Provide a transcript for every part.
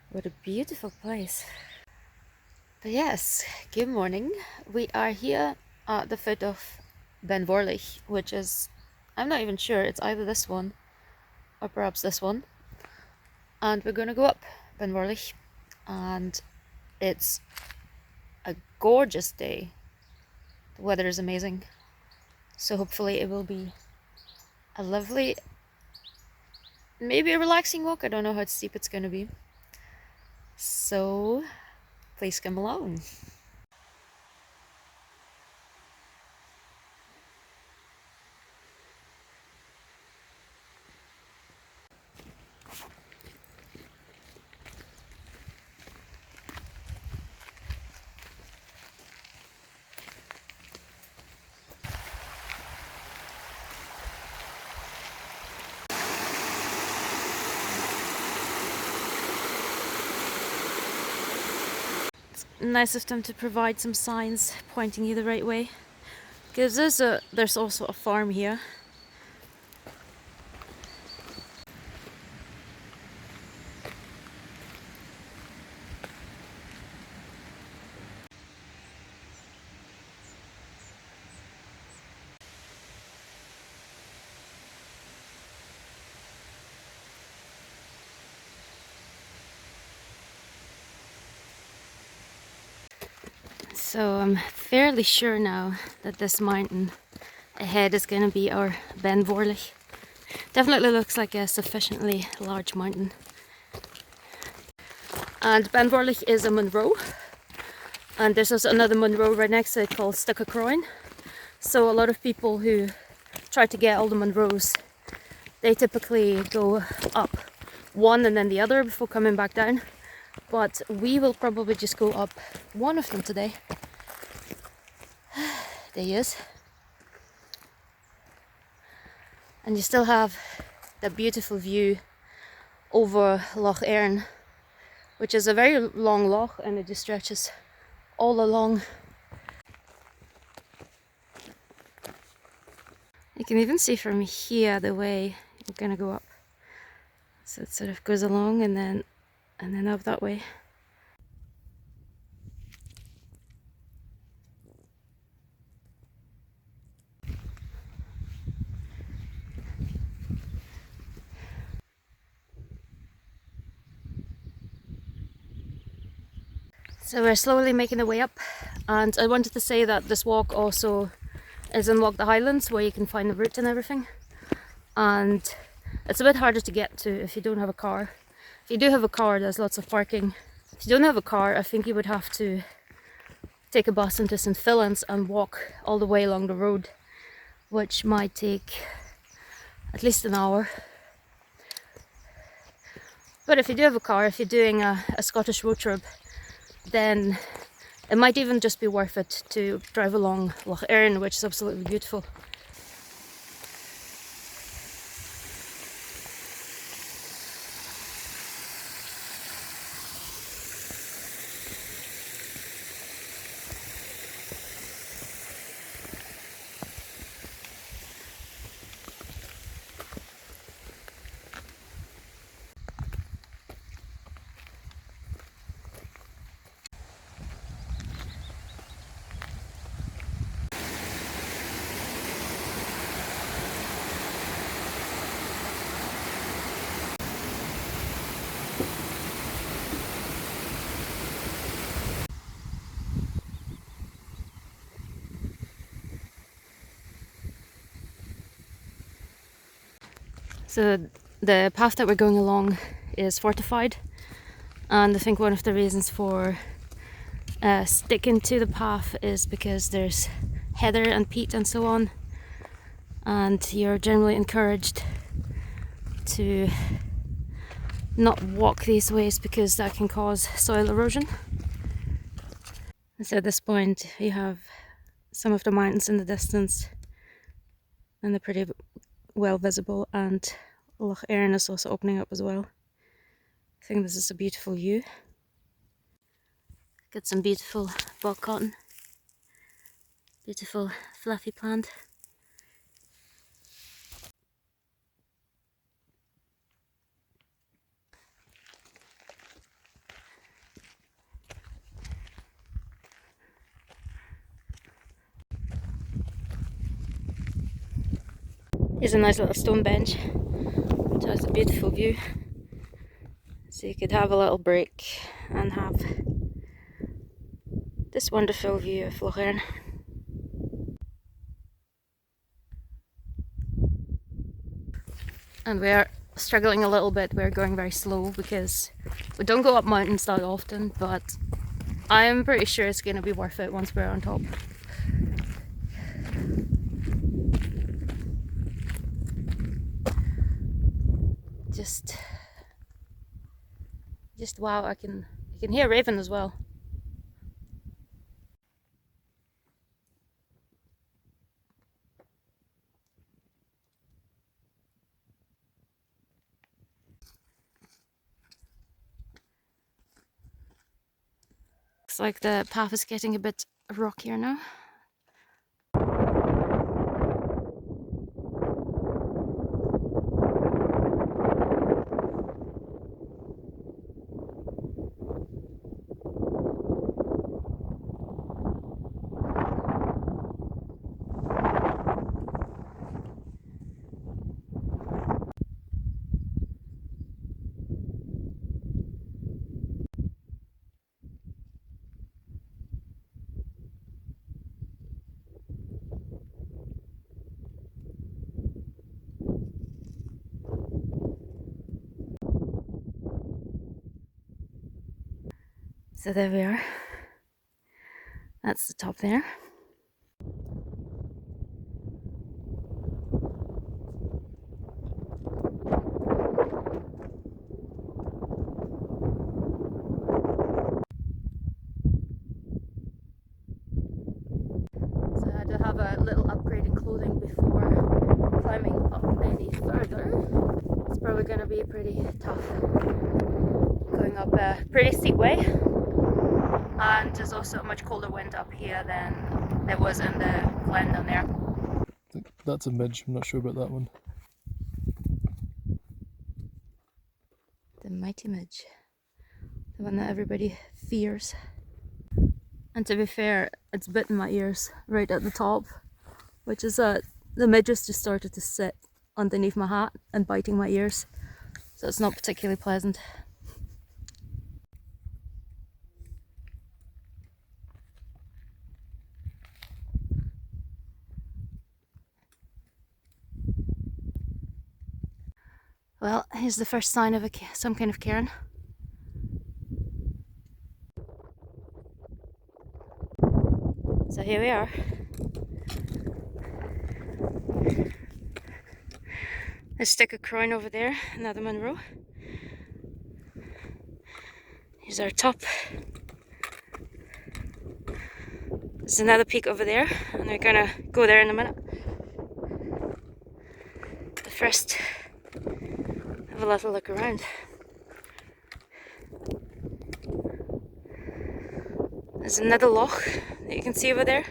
What a beautiful place. But yes, good morning. We are here at the foot of Ben Vorlich, which is, I'm not even sure, it's either this one or perhaps this one. And we're going to go up Ben Vorlich, and it's a gorgeous day. The weather is amazing. So hopefully it will be a lovely, maybe a relaxing walk. I don't know how steep it's going to be. So please come along. Nice of them to provide some signs pointing you the right way. Because there's also a farm here. So I'm fairly sure now that this mountain ahead is going to be our Ben Vorlich. Definitely looks like a sufficiently large mountain. And Ben Vorlich is a Munro, and there's also another Munro right next to it called Stuckacroin. So a lot of people who try to get all the Munros, they typically go up one and then the other before coming back down. But we will probably just go up one of them today. There he is. And you still have that beautiful view over Loch Earn, which is a very long loch, and it just stretches all along. You can even see from here the way you're gonna go up. So it sort of goes along and then up that way. So we're slowly making the way up, and I wanted to say that this walk also is in Walk the Highlands, where you can find the route and everything. And it's a bit harder to get to if you don't have a car. If you do have a car, there's lots of parking. If you don't have a car, I think you would have to take a bus into St. Fillan's and walk all the way along the road, which might take at least an hour. But if you do have a car, if you're doing a Scottish road trip, then it might even just be worth it to drive along Loch Earn, which is absolutely beautiful. So the path that we're going along is fortified, and I think one of the reasons for sticking to the path is because there's heather and peat and so on, and you're generally encouraged to not walk these ways because that can cause soil erosion. So at this point you have some of the mountains in the distance, and they're pretty well visible, and Loch Earn is also opening up as well. I think this is a beautiful view. Got some beautiful bog cotton. Beautiful fluffy plant. Here's a nice little stone bench which has a beautiful view. So you could have a little break and have this wonderful view of Loch Earn. And we're struggling a little bit, we're going very slow because we don't go up mountains that often, but I'm pretty sure it's going to be worth it once we're on top. Just wow, I can hear Raven as well. Looks like the path is getting a bit rockier now. So there we are. That's the top there. So I had to have a little upgrade in clothing before climbing up any further. It's probably going to be pretty tough. Going up a pretty steep way. And there's also a much colder wind up here than there was in the glen down there. I think that's a midge, I'm not sure about that one. The mighty midge. The one that everybody fears. And to be fair, it's bitten my ears right at the top, which is that the midges just started to sit underneath my hat and biting my ears. So it's not particularly pleasant. Well, here's the first sign of some kind of cairn. So here we are. There's Stick of Crown over there, another Munro. Here's our top. There's another peak over there, and we're gonna go there in a minute. But first, have a little look around. There's another loch that you can see over there.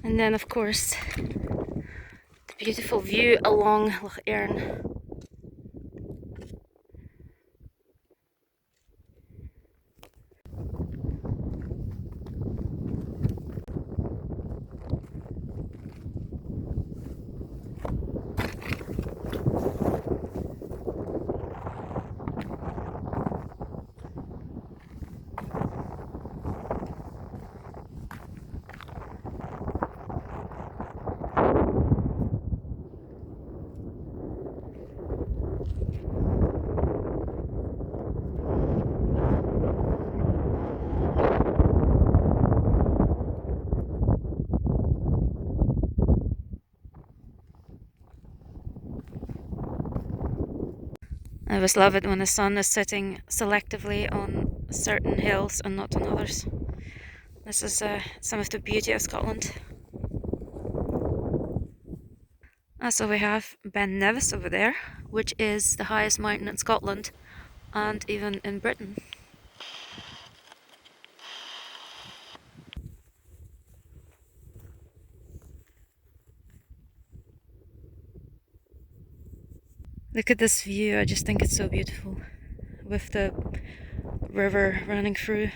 And then of course, the beautiful view along Loch Earn. I always love it when the sun is setting selectively on certain hills and not on others. This is some of the beauty of Scotland. So we have Ben Nevis over there, which is the highest mountain in Scotland and even in Britain. Look at this view, I just think it's so beautiful with the river running through.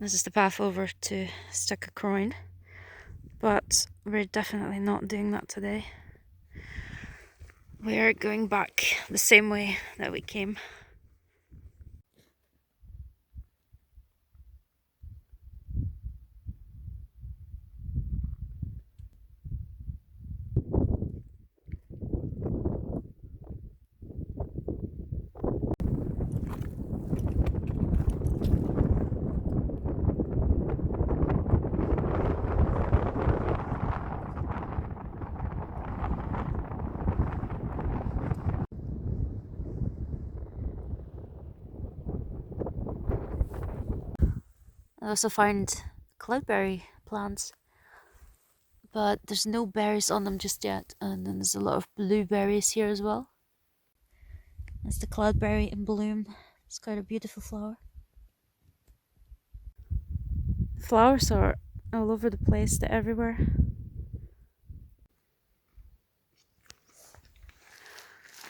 This is the path over to Stuckacoin, but we're definitely not doing that today. We are going back the same way that we came. I also found cloudberry plants, but there's no berries on them just yet, and then there's a lot of blueberries here as well. That's the cloudberry in bloom. It's quite a beautiful flower. The flowers are all over the place, they're everywhere.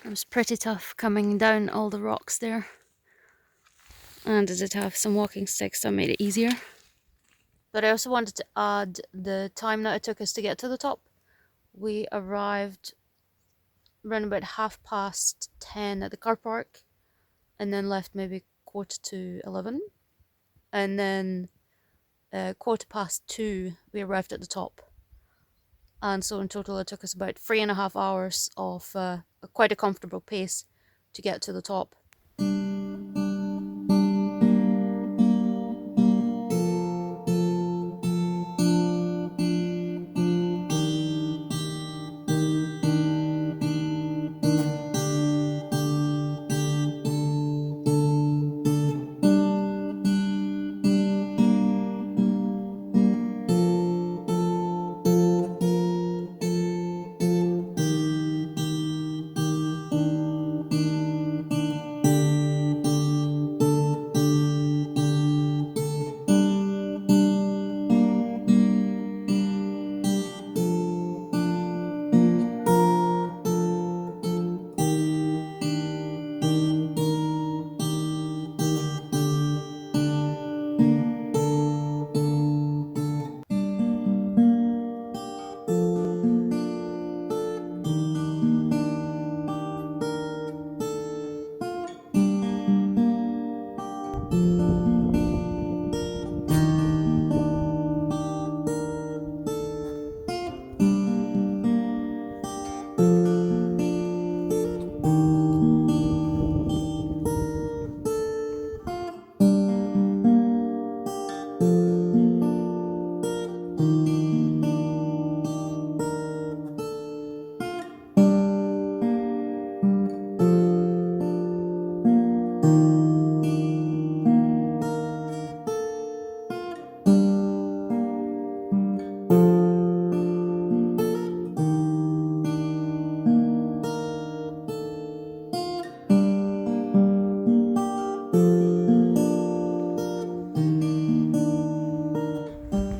It was pretty tough coming down all the rocks there, and I did have some walking sticks that made it easier. But I also wanted to add the time that it took us to get to the top. We arrived around about 10:30 at the car park, and then left maybe 11:15, and then 2:15 we arrived at the top. And so in total it took us about 3.5 hours of quite a comfortable pace to get to the top.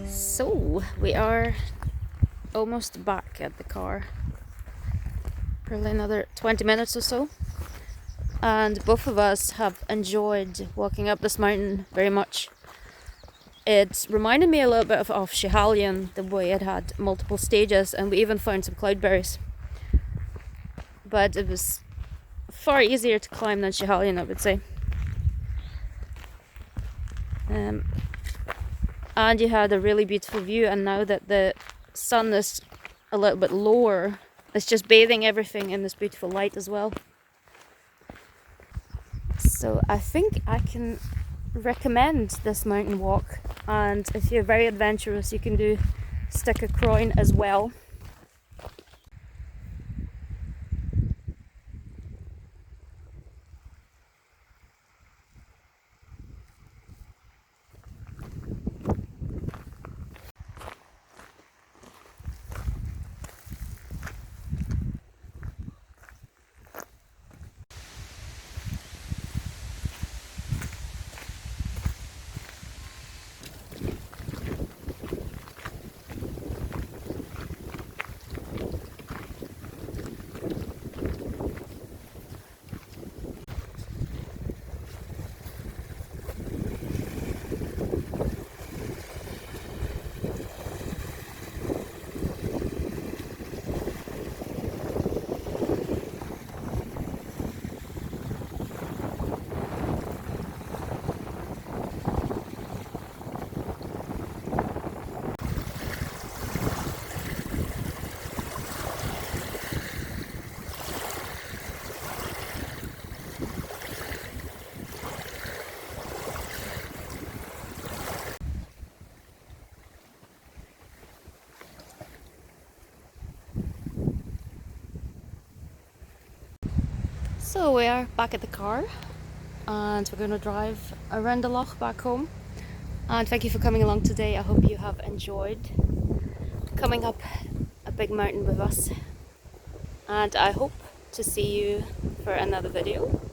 So we are almost back at the car. probably another 20 minutes or so. And both of us have enjoyed walking up this mountain very much. It reminded me a little bit of Schiehallion, the way it had multiple stages, and we even found some cloudberries. But it was far easier to climb than Schiehallion, I would say. And you had a really beautiful view, and now that the sun is a little bit lower, it's just bathing everything in this beautiful light as well. So I think I can recommend this mountain walk, and if you're very adventurous you can do Stikka Kroin as well. So we are back at the car and we're going to drive around the loch back home. And thank you for coming along today. I hope you have enjoyed coming up a big mountain with us. And I hope to see you for another video.